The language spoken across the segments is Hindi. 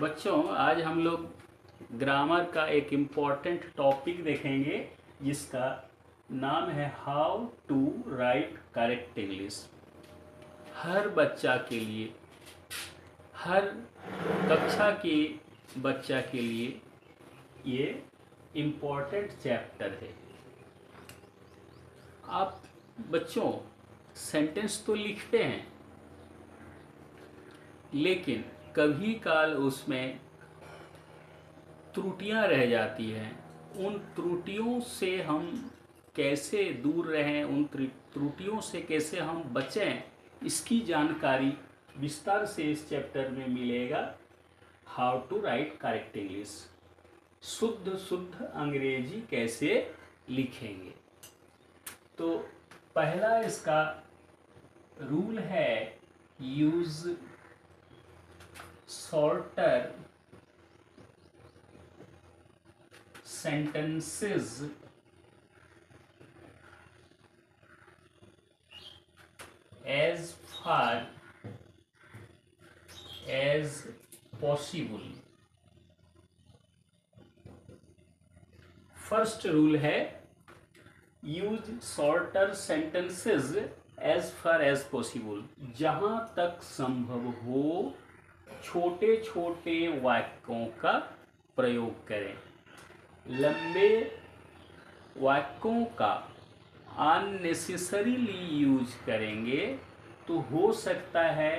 बच्चों, आज हम लोग ग्रामर का एक इम्पॉर्टेंट टॉपिक देखेंगे जिसका नाम है how to write correct English. हर बच्चा के लिए, हर कक्षा के बच्चा के लिए ये इम्पॉर्टेंट चैप्टर है। आप बच्चों सेंटेंस तो लिखते हैं, लेकिन कभी काल उसमें त्रुटियां रह जाती हैं। उन त्रुटियों से हम कैसे दूर रहें, उन त्रुटियों से कैसे हम बचें, इसकी जानकारी विस्तार से इस चैप्टर में मिलेगा। How to write correct English, शुद्ध शुद्ध अंग्रेजी कैसे लिखेंगे। तो पहला इसका रूल है use shorter sentences as far as possible। First rule है use shorter sentences as far as possible. जहां तक संभव हो छोटे छोटे वाक्यों का प्रयोग करें। लंबे वाक्यों का अननेसेसरीली यूज करेंगे तो हो सकता है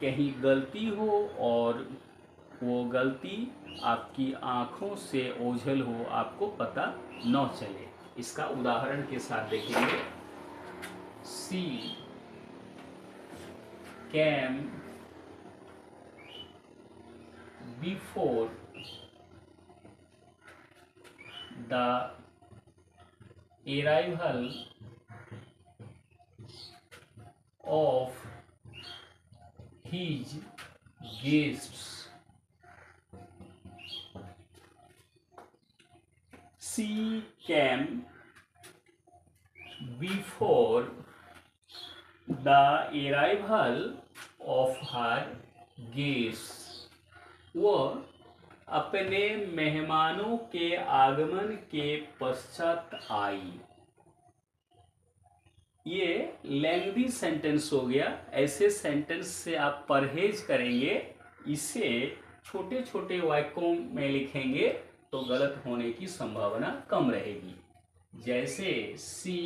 कहीं गलती हो और वो गलती आपकी आँखों से ओझल हो, आपको पता न चले। इसका उदाहरण के साथ देखेंगे। She came before the arrival of his guests। She came before the arrival of her guests। वह अपने मेहमानों के आगमन के पश्चात आई। ये लेंथी सेंटेंस हो गया। ऐसे सेंटेंस से आप परहेज करेंगे। इसे छोटे छोटे वाक्यों में लिखेंगे तो गलत होने की संभावना कम रहेगी। जैसे she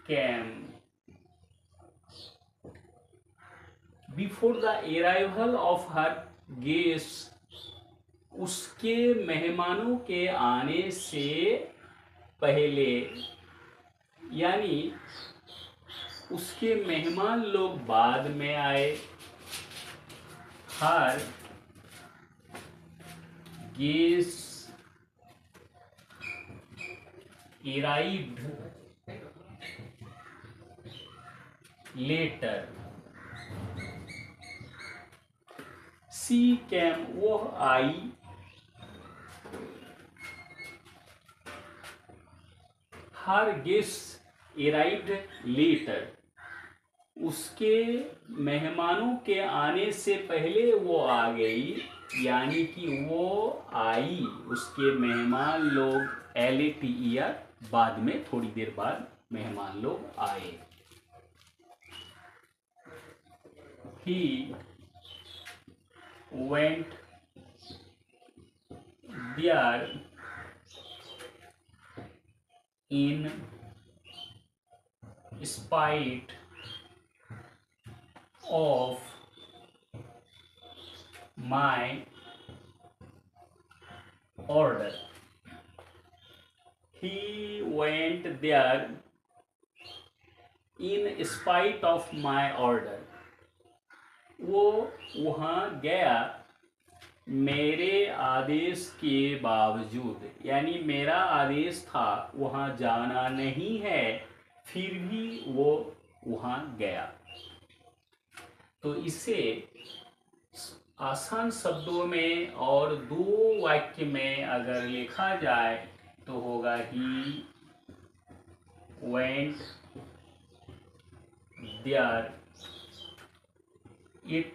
came before the arrival of her guest, उसके मेहमानों के आने से पहले, यानी उसके मेहमान लोग बाद में आए। हर गेस्ट अराइव्ड लेटर। सी कैम, वह आई। हर गेस्ट अराइव्ड लेटर, उसके मेहमानों के आने से पहले वो आ गई, यानी कि वो आई। उसके मेहमान लोग LATER, बाद में थोड़ी देर बाद मेहमान लोग आए। He went there in spite of my order। He went there in spite of my order। वो वहाँ गया मेरे आदेश के बावजूद, यानी मेरा आदेश था वहाँ जाना नहीं है, फिर भी वो वहाँ गया। तो इसे आसान शब्दों में और दो वाक्य में अगर लिखा जाए तो होगा he went there, it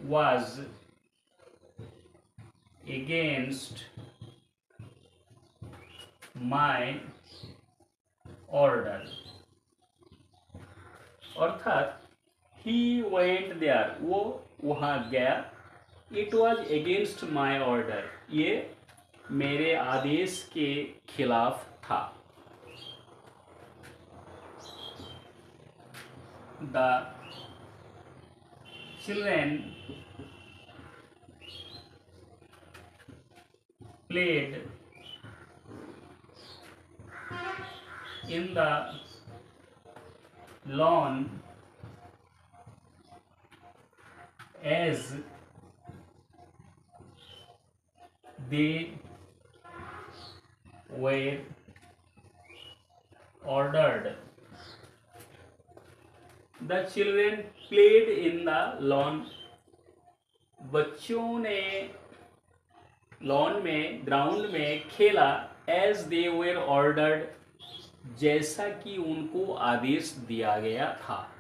was against my order, अर्थात he went there, वो वहाँ गया, it was against my order, ये मेरे आदेश के खिलाफ था। The children played in the lawn as they were ordered. The children played in the lawn. बच्चों ने लॉन में, ग्राउंड में खेला, एज दे वेर ऑर्डर्ड, जैसा कि उनको आदेश दिया गया था।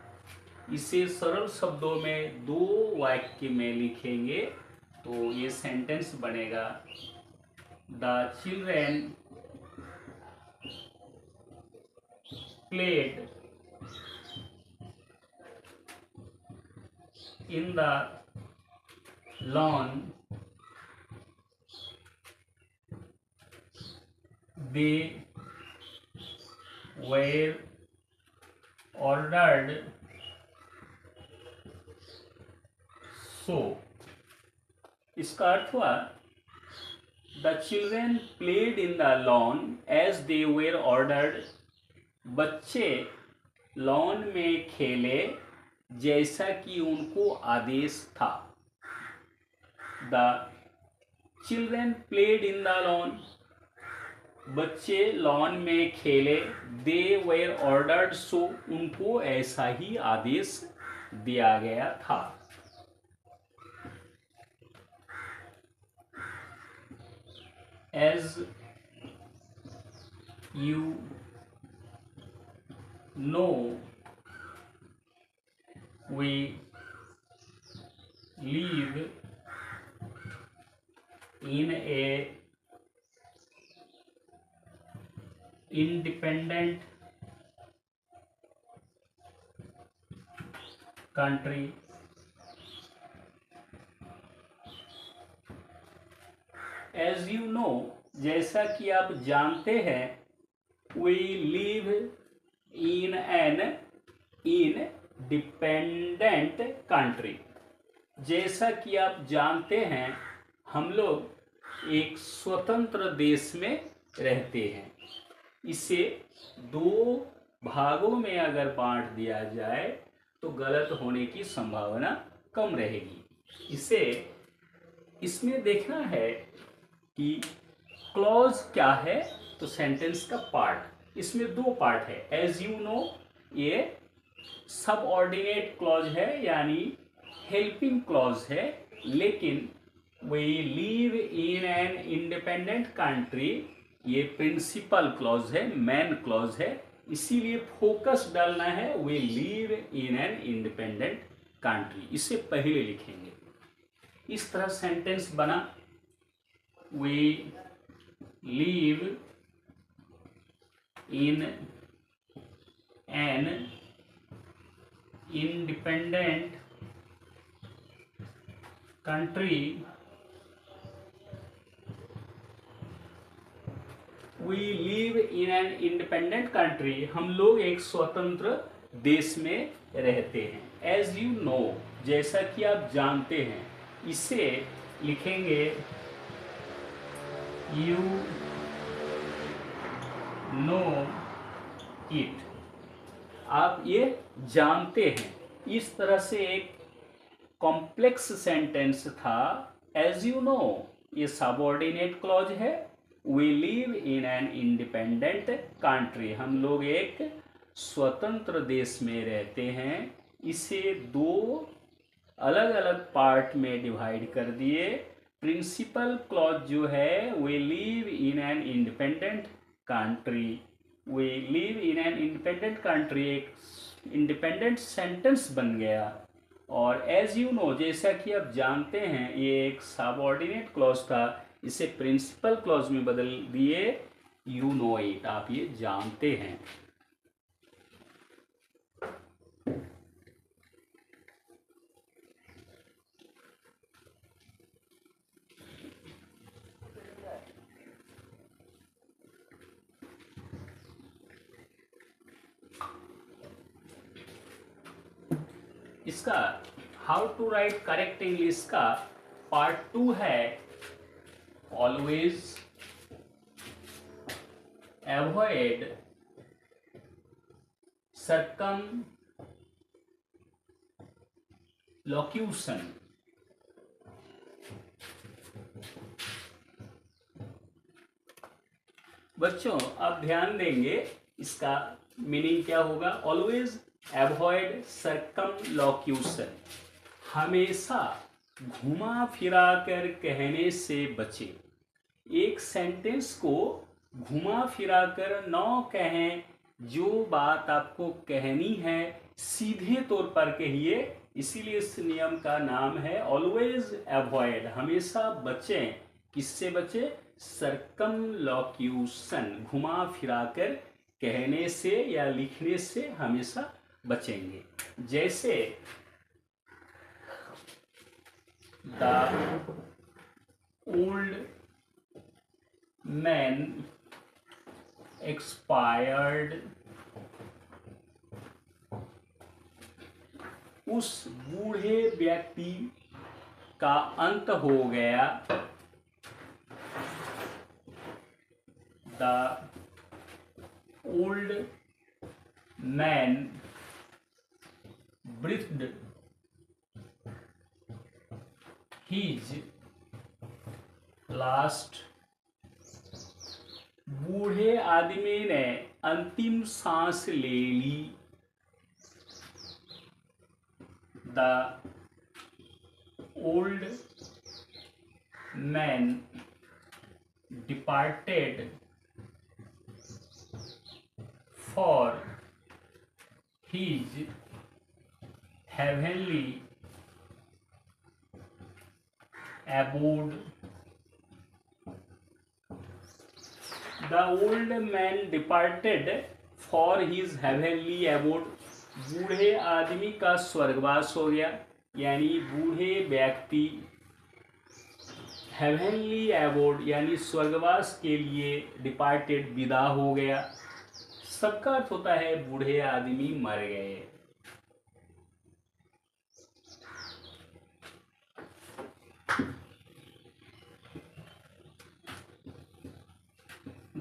इसे सरल शब्दों में दो वाक्य में लिखेंगे तो ये सेंटेंस बनेगा, the children played in the lawn, they were ordered so। इसका अर्थ हुआ, the children played in the lawn as they were ordered, बच्चे लॉन में खेले जैसा कि उनको आदेश था। The children played in the lawn, बच्चे लॉन में खेले, दे वेर ऑर्डर्ड सो, उनको ऐसा ही आदेश दिया गया था। As you know we live in a independent country, as you know, जैसा कि आप जानते हैं, we live in an independent country, जैसा कि आप जानते हैं हम लोग एक स्वतंत्र देश में रहते हैं। इसे दो भागों में अगर बांट दिया जाए तो गलत होने की संभावना कम रहेगी। इसे इसमें देखना है कि क्लॉज क्या है, तो सेंटेंस का पार्ट, इसमें दो पार्ट है। एज यू नो ये सबऑर्डिनेट क्लॉज है, यानी हेल्पिंग क्लॉज है, लेकिन we live in an independent country ये प्रिंसिपल क्लॉज है, मेन क्लॉज है, इसीलिए फोकस डालना है we live in an independent country, इसे पहले लिखेंगे। इस तरह सेंटेंस बना, we live in an independent country, we live in an independent country, हम लोग एक स्वतंत्र देश में रहते हैं। एज यू नो, जैसा कि आप जानते हैं, इसे लिखेंगे यू नो इट, आप ये जानते हैं। इस तरह से एक कॉम्प्लेक्स सेंटेंस था। एज यू नो ये सबऑर्डिनेट क्लॉज है, we live in an independent country, हम लोग एक स्वतंत्र देश में रहते हैं। इसे दो अलग अलग पार्ट में डिवाइड कर दिए। प्रिंसिपल क्लॉज जो है, we live in an independent country, we live in an independent country एक इंडिपेंडेंट सेंटेंस बन गया। और एज यू नो, जैसा कि आप जानते हैं, ये एक सबऑर्डिनेट क्लॉज था, इसे प्रिंसिपल क्लॉज में बदल दिए, यू नो इट, आप ये जानते हैं। इसका how to write correct English का पार्ट 2 है, ऑलवेज अवॉइड circumlocution। बच्चों आप ध्यान देंगे, इसका मीनिंग क्या होगा। ऑलवेज अवॉइड सर्कमलोक्यूशन, हमेशा घुमा फिरा कर कहने से बचे। एक सेंटेंस को घुमा फिरा कर न कहें, जो बात आपको कहनी है सीधे तौर पर कहिए। इसीलिए इस नियम का नाम है ऑलवेज अवॉइड, हमेशा बचें। किससे बचे? सर्कमलोक्यूशन, घुमा फिरा कर कहने से या लिखने से हमेशा बचेंगे। जैसे द ओल्ड मैन एक्सपायर्ड, उस बूढ़े व्यक्ति का अंत हो गया। The old man breathed his last, बूढ़े आदमी ने अंतिम सांस ले ली। The old man departed for his heavenly abode। The old man departed for his heavenly abode, बूढ़े आदमी का स्वर्गवास हो गया, यानी बूढ़े व्यक्ति हेवनली एबोर्ड यानी स्वर्गवास के लिए डिपार्टेड विदा हो गया। सबका अर्थ होता है बूढ़े आदमी मर गए।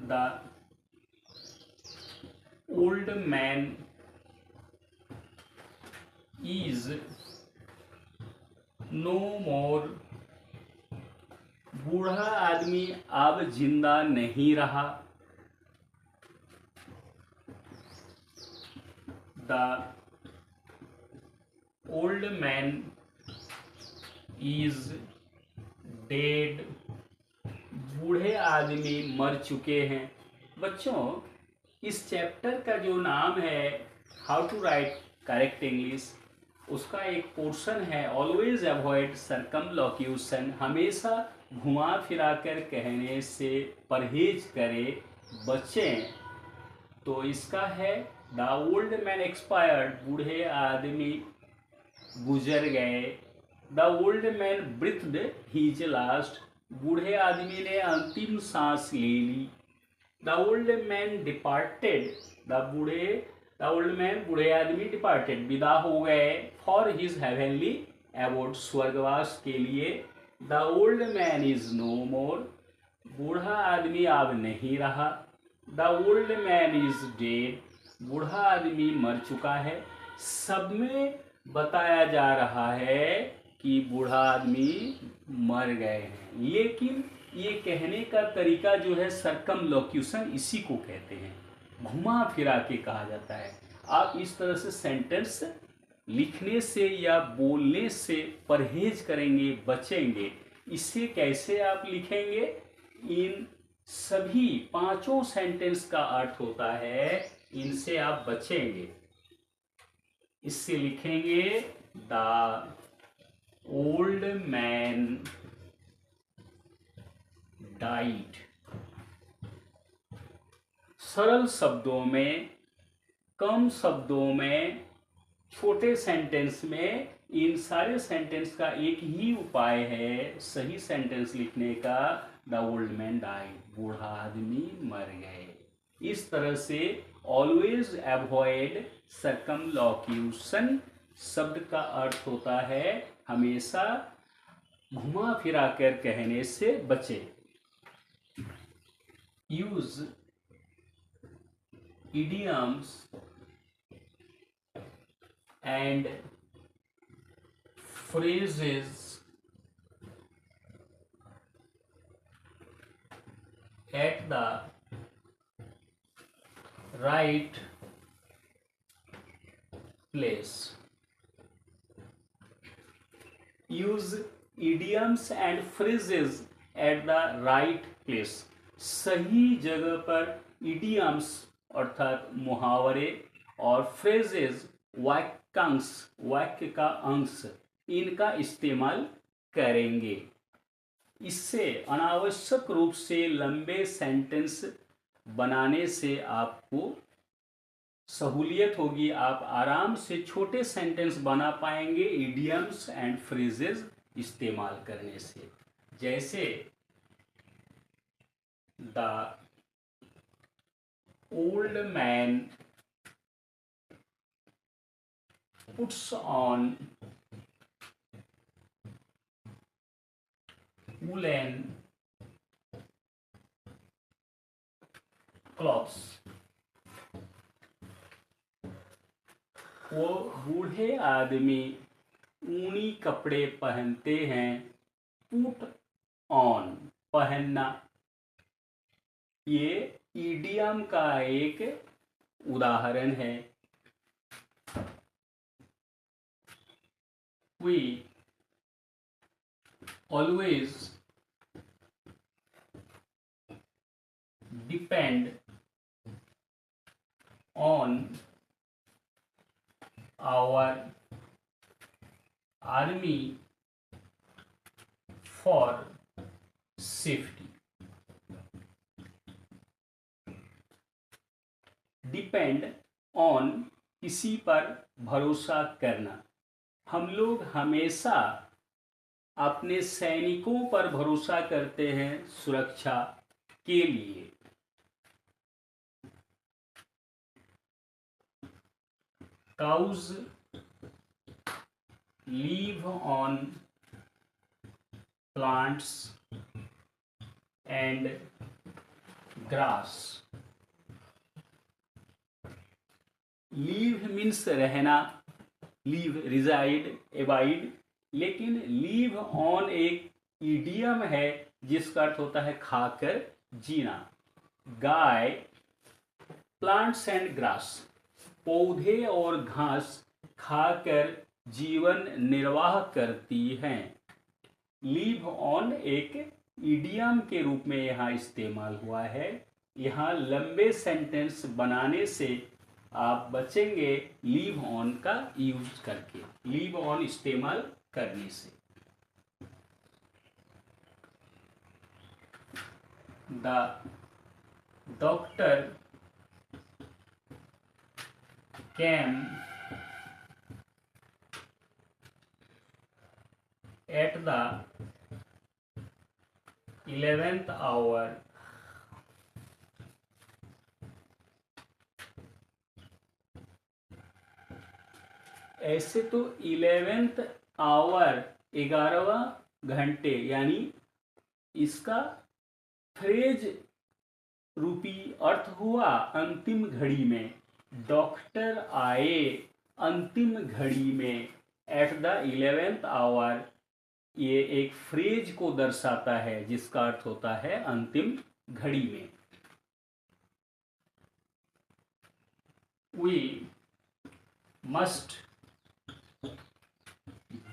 The old man is no more, बूढ़ा आदमी अब जिंदा नहीं रहा। The old man is dead, बूढ़े आदमी मर चुके हैं। बच्चों इस चैप्टर का जो नाम है how to write correct English, उसका एक पोर्शन है ऑलवेज अवॉइड सर्कमलोक्यूशन, हमेशा घुमा फिरा कर कहने से परहेज करें, बचें। तो इसका है द ओल्ड मैन एक्सपायर्ड, बूढ़े आदमी गुजर गए। The old man breathed his last, बूढ़े आदमी ने अंतिम सांस ले ली। The old man departed, the old man बूढ़े आदमी डिपार्टेड विदा हो गए, फॉर हिज हेवनली एबोर्ड स्वर्गवास के लिए। The old man is no more, बूढ़ा आदमी अब नहीं रहा। The old man is dead, बूढ़ा आदमी मर चुका है। सब में बताया जा रहा है कि बूढ़ा आदमी मर गए हैं, लेकिन ये कहने का तरीका जो है सर्कमलोक्यूशन, इसी को कहते हैं, घुमा फिरा के कहा जाता है। आप इस तरह से सेंटेंस लिखने से या बोलने से परहेज करेंगे, बचेंगे। इससे कैसे आप लिखेंगे? इन सभी पांचों सेंटेंस का अर्थ होता है, इनसे आप बचेंगे। इससे लिखेंगे The old man died. सरल शब्दों में, कम शब्दों में, छोटे सेंटेंस में, इन सारे सेंटेंस का एक ही उपाय है सही सेंटेंस लिखने का। द ओल्ड मैन डाइड, बूढ़ा आदमी मर गए। इस तरह से ऑलवेज अवॉइड सर्कमलोक्यूशन शब्द का अर्थ होता है हमेशा घुमा फिरा कर कहने से बचे। Use idioms and phrases at the right place. Use idioms and phrases at the right place. सही जगह पर idioms अर्थात मुहावरे और फ्रेजेस वाक्यांश, वाक्य का अंश, इनका इस्तेमाल करेंगे। इससे अनावश्यक रूप से लंबे सेंटेंस बनाने से आपको सहूलियत होगी। आप आराम से छोटे सेंटेंस बना पाएंगे इडियम्स एंड फ्रेजेस इस्तेमाल करने से। जैसे the old man puts on woolen cloths. वो बूढ़े आदमी ऊनी कपड़े पहनते हैं। पुट ऑन, पहनना, ये ईडियम का एक उदाहरण है। We always depend on our army for safety. Depend on, किसी पर भरोसा करना। हम लोग हमेशा अपने सैनिकों पर भरोसा करते हैं सुरक्षा के लिए। Cows live on plants and grass. Live means रहना, लीव रिजाइड, एबाइड, लेकिन लीव ऑन एक इडियम है जिसका अर्थ होता है खाकर जीना। गाय प्लांट्स एंड ग्रास, पौधे और घास खाकर जीवन निर्वाह करती हैं। लीव ऑन एक इडियम के रूप में यहाँ इस्तेमाल हुआ है। यहाँ लंबे सेंटेंस बनाने से आप बचेंगे लीव ऑन का यूज करके, लीव ऑन इस्तेमाल करने से। The doctor came at the 11th hour ऐसे तो 11th आवर 11वां घंटे, यानी इसका फ्रेज रूपी अर्थ हुआ अंतिम घड़ी में। डॉक्टर आए अंतिम घड़ी में, एट द 11th आवर, ये एक फ्रेज को दर्शाता है जिसका अर्थ होता है अंतिम घड़ी में। We must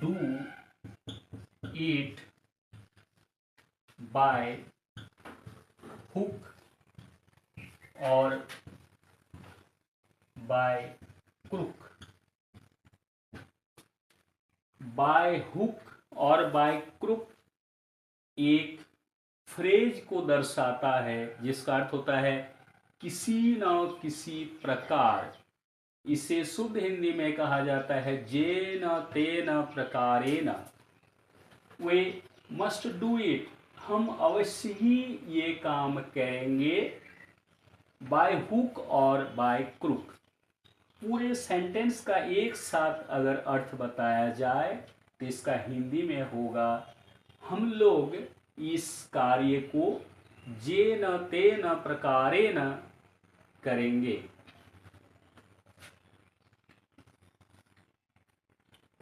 do it by hook और बाय क्रुक। बाय हुक और बाय क्रुक एक फ्रेज को दर्शाता है जिसका अर्थ होता है किसी न किसी प्रकार। इसे शुद्ध हिंदी में कहा जाता है जे न ते न प्रकारेण। वे मस्ट डू इट, हम अवश्य ही ये काम करेंगे। बाय हुक और बाय क्रुक। पूरे सेंटेंस का एक साथ अगर अर्थ बताया जाए तो इसका हिंदी में होगा हम लोग इस कार्य को जे न ते न प्रकारेण करेंगे।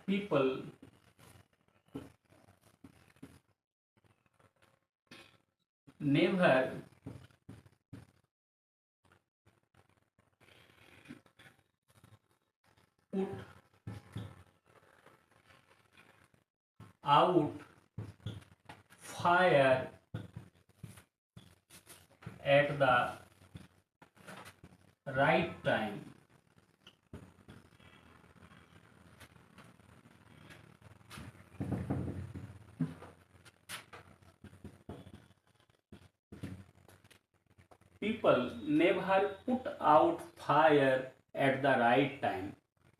People never put out fire at the right time। People never put out fire at the right time।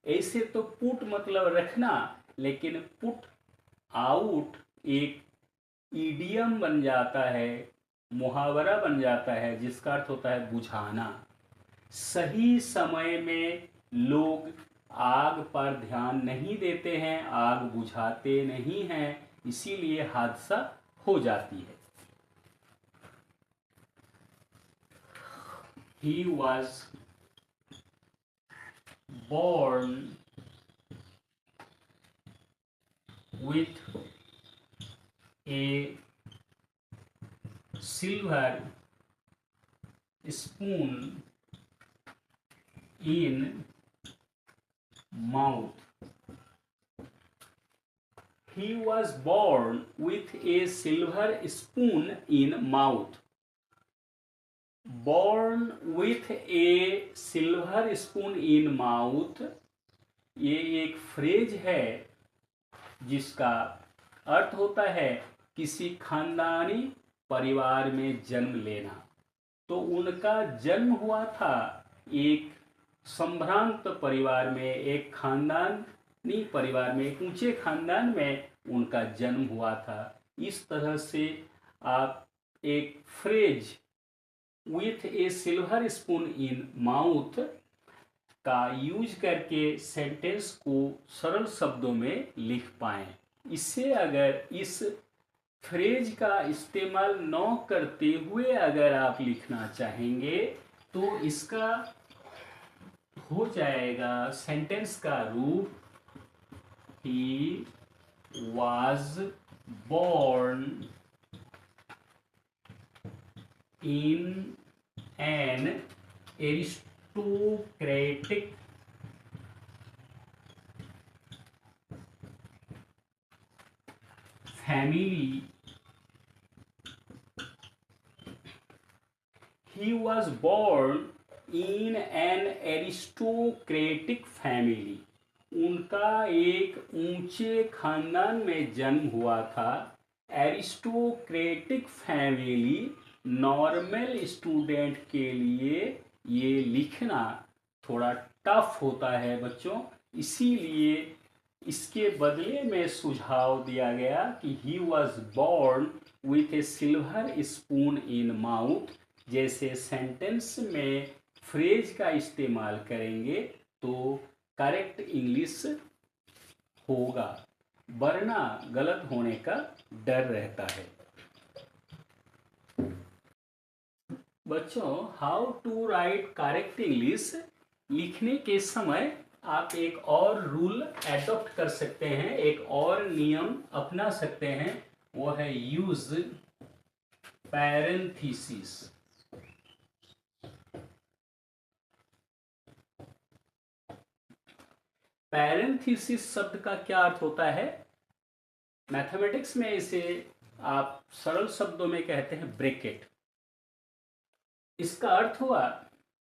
ऐसे तो पुट मतलब रखना, लेकिन पुट आउट एक ईडियम बन जाता है, मुहावरा बन जाता है जिसका अर्थ होता है बुझाना। सही समय में लोग आग पर ध्यान नहीं देते हैं, आग बुझाते नहीं हैं, इसीलिए हादसा हो जाती है। He was born with a silver spoon in mouth। He was born with a silver spoon in mouth। Born with a silver spoon in mouth ये एक फ्रेज है जिसका अर्थ होता है किसी खानदानी परिवार में जन्म लेना। तो उनका जन्म हुआ था एक संभ्रांत परिवार में, एक खानदानी परिवार में, एक ऊंचे खानदान में उनका जन्म हुआ था। इस तरह से आप एक phrase with A silver spoon in mouth का यूज करके सेंटेंस को सरल शब्दों में लिख पाएं। इससे अगर इस फ्रेज का इस्तेमाल न करते हुए अगर आप लिखना चाहेंगे तो इसका हो जाएगा सेंटेंस का रूप ही was born in an aristocratic family। He was born in an aristocratic family। उनका एक ऊंचे खानदान में जन्म हुआ था। एरिस्टोक्रेटिक फैमिली नॉर्मल स्टूडेंट के लिए ये लिखना थोड़ा टफ होता है बच्चों, इसीलिए इसके बदले में सुझाव दिया गया कि he was born with A silver spoon in mouth. जैसे सेंटेंस में फ्रेज का इस्तेमाल करेंगे तो करेक्ट इंग्लिश होगा, वरना गलत होने का डर रहता है। बच्चों, how to write correct English लिखने के समय आप एक और रूल एडॉप्ट कर सकते हैं, एक और नियम अपना सकते हैं, वो है यूज पैरेंथेसिस। पैरेंथेसिस शब्द का क्या अर्थ होता है? मैथमेटिक्स में इसे आप सरल शब्दों में कहते हैं ब्रैकेट। इसका अर्थ हुआ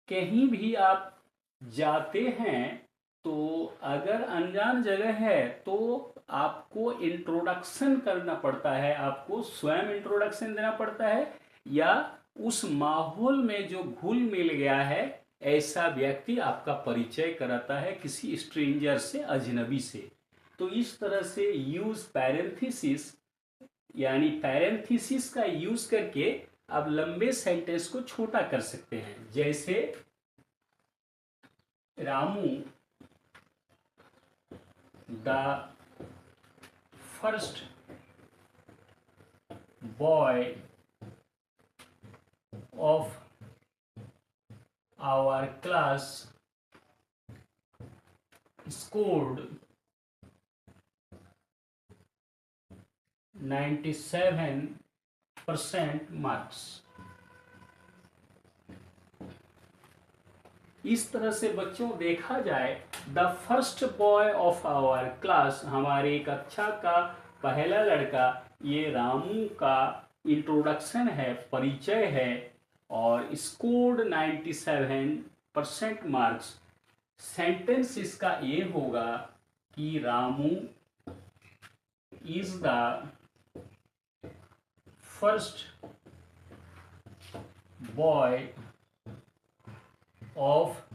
कहीं भी आप जाते हैं तो अगर अनजान जगह है तो आपको इंट्रोडक्शन करना पड़ता है, आपको स्वयं इंट्रोडक्शन देना पड़ता है, या उस माहौल में जो घुल मिल गया है ऐसा व्यक्ति आपका परिचय कराता है किसी स्ट्रेंजर से, अजनबी से। तो इस तरह से यूज पैरेंथेसिस, यानी पैरेंथेसिस का यूज करके आप लंबे सेंटेंस को छोटा कर सकते हैं। जैसे Ramu the first boy of our class scored 97% marks. इस तरह से बच्चों देखा जाए, the first boy of our class, हमारी कक्षा का पहला लड़का, ये रामू का इंट्रोडक्शन है, परिचय है, और स्कोर्ड 97% मार्क्स। सेंटेंस इसका ये होगा कि Ramu is the first boy of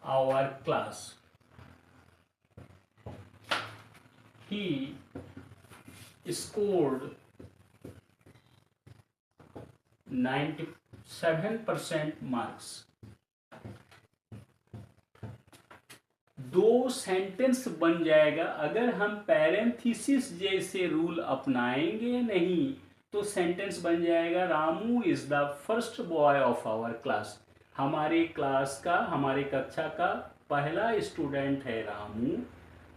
our class, he scored 97% marks. दो सेंटेंस बन जाएगा। अगर हम पैरेंथेसिस जैसे रूल अपनाएंगे नहीं तो सेंटेंस बन जाएगा Ramu is the first boy of our class, हमारे क्लास का, हमारे कक्षा का पहला स्टूडेंट है रामू।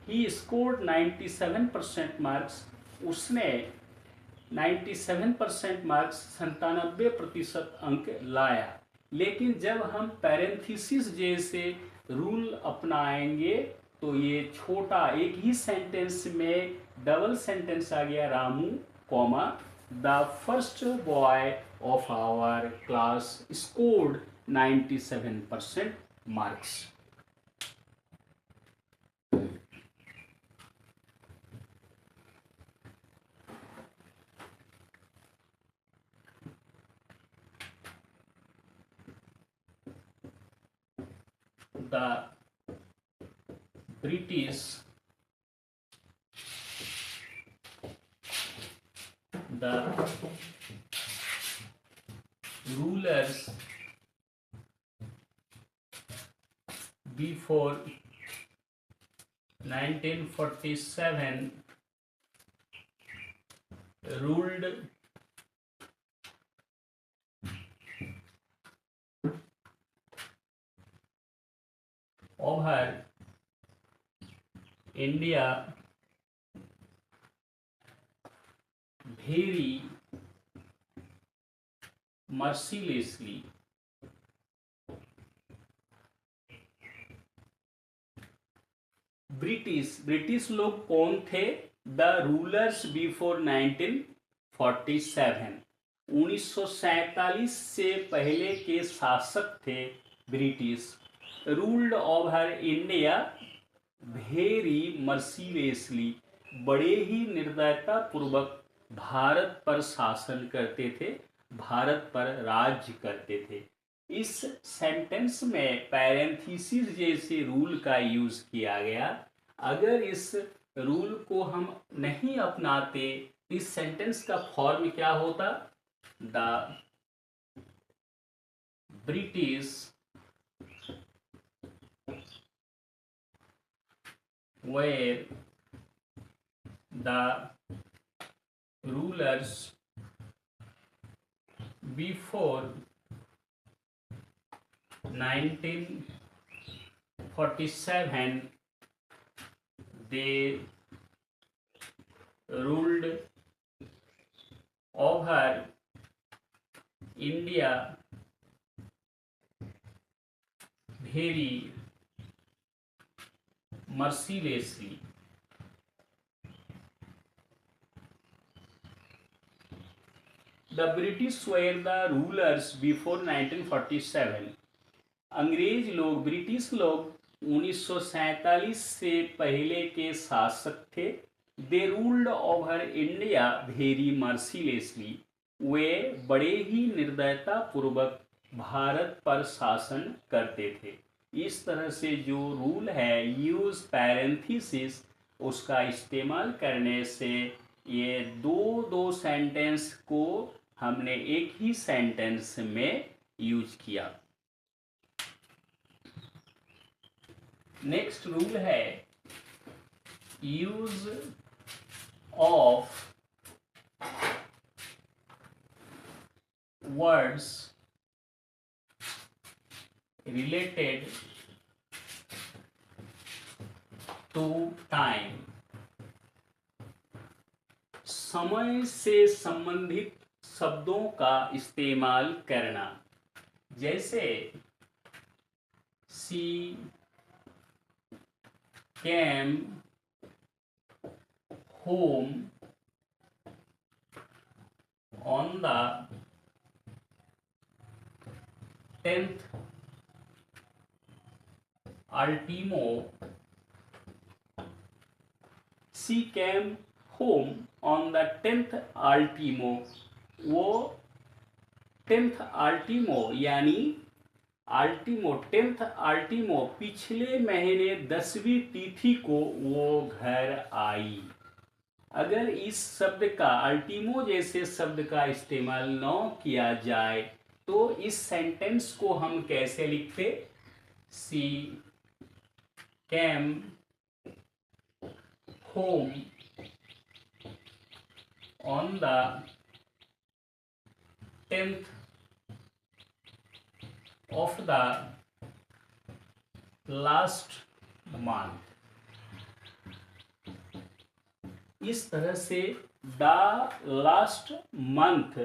ही स्कोर्ड 97% मार्क्स, उसने 97% मार्क्स, 97% अंक लाया। लेकिन जब हम पैरेंथेसिस जैसे रूल अपनाएंगे तो ये छोटा, एक ही सेंटेंस में डबल सेंटेंस आ गया, Ramu comma the first boy of our class scored 97% marks. The British, the rulers before 1947 ruled over India very mercilessly। British लोग कौन थे? द रूलर्स बिफोर 1947, 1947 से पहले के शासक थे British. Ruled over India very mercilessly, बड़े ही निर्दयता पूर्वक भारत पर शासन करते थे, भारत पर राज्य करते थे। इस सेंटेंस में पैरेंथेसिस जैसे रूल का यूज किया गया। अगर इस रूल को हम नहीं अपनाते, इस सेंटेंस का फॉर्म क्या होता? The British were the rulers before 1947, they ruled over India very mercilessly। The British were the rulers before 1947, अंग्रेज लोग, ब्रिटिश लोग 1947 से पहले के शासक थे। They ruled over India very mercilessly. वे बड़े ही निर्दयता पूर्वक भारत पर शासन करते थे। इस तरह से जो रूल है यूज पैरेंथेसिस, उसका इस्तेमाल करने से ये दो दो सेंटेंस को हमने एक ही सेंटेंस में यूज किया। नेक्स्ट रूल है use of words related to time. समय से संबंधित शब्दों का इस्तेमाल करना। जैसे she came home on the 10th ultimo। She came home on the 10th ultimo। वो 10th ultimo यानी अल्टीमो 10th अल्टीमो पिछले महीने 10वीं तिथि को वो घर आई। अगर इस शब्द का अल्टीमो जैसे शब्द का इस्तेमाल न किया जाए तो इस सेंटेंस को हम कैसे लिखते? She came home on the 10th of the last month। इस तरह से the last month,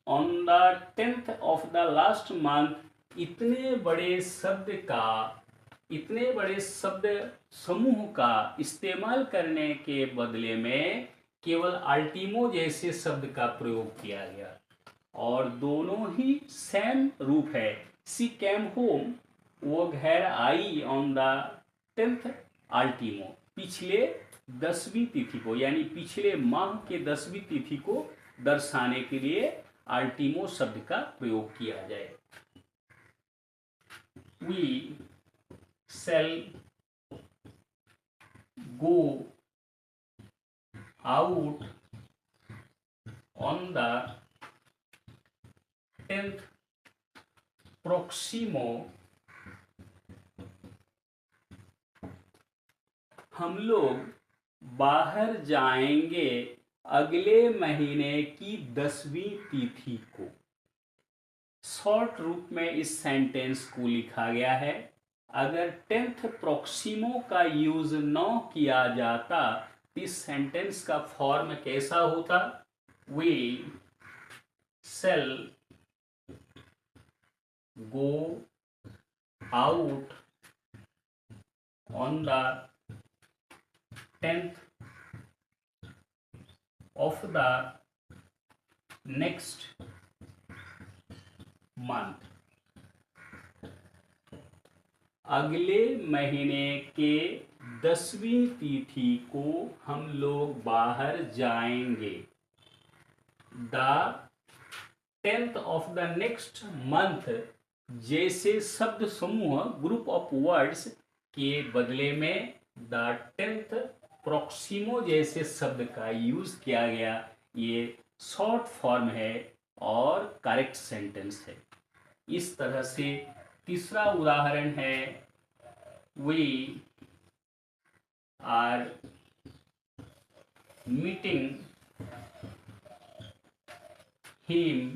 on the 10th of the last month, इतने बड़े शब्द समूह का इस्तेमाल करने के बदले में केवल अल्टीमो जैसे शब्द का प्रयोग किया गया और दोनों ही सेम रूप है। सी कैम होम, वो घर आई, ऑन द 10th अल्टीमो, पिछले 10वीं तिथि को, यानी पिछले माह के 10वीं तिथि को दर्शाने के लिए अल्टीमो शब्द का प्रयोग किया जाए। We shall go out on the 10th proximo। हम लोग बाहर जाएंगे अगले महीने की 10वीं तिथि को। शॉर्ट रूप में इस सेंटेंस को लिखा गया है। अगर 10th प्रोक्सिमो का यूज न किया जाता इस सेंटेंस का फॉर्म कैसा होता? We shall go out on the 10th of the next month। अगले महीने के 10वीं तिथि को हम लोग बाहर जाएंगे। The 10th of the next month जैसे शब्द समूह, ग्रुप ऑफ वर्ड्स के बदले में द 10th प्रोक्सिमो जैसे शब्द का यूज किया गया। ये शॉर्ट फॉर्म है और करेक्ट सेंटेंस है। इस तरह से तीसरा उदाहरण है we are meeting him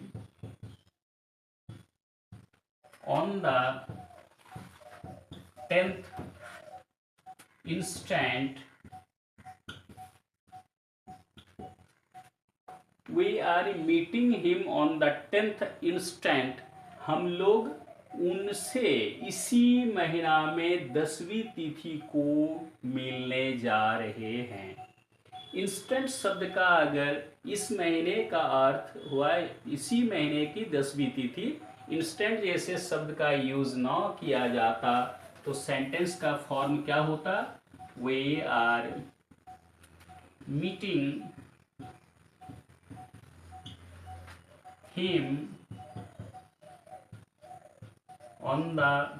on the 10th instant। We are meeting him on the 10th instant। हम लोग उनसे इसी महीना में 10वीं तिथि को मिलने जा रहे हैं। इंस्टेंट शब्द का अगर इस महीने का अर्थ हुआ इसी महीने की 10वीं तिथि, इंस्टेंट जैसे शब्द का यूज न किया जाता तो सेंटेंस का फॉर्म क्या होता? We are meeting him on the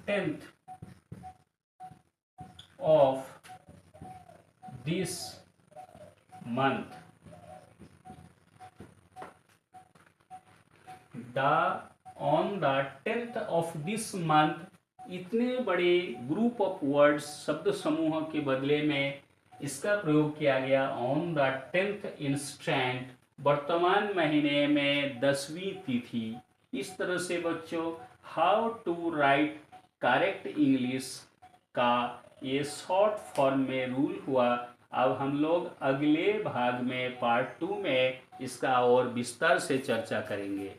10th of this month. On the 10th of this month, इतने बड़े ग्रुप ऑफ वर्ड्स शब्द समूह के बदले में इसका प्रयोग किया गया ऑन द 10th इंस्टेंट, वर्तमान महीने में 10वीं तिथि। इस तरह से बच्चों how to write correct English का ये शॉर्ट फॉर्म में रूल हुआ। अब हम लोग अगले भाग में पार्ट 2 में इसका और विस्तार से चर्चा करेंगे।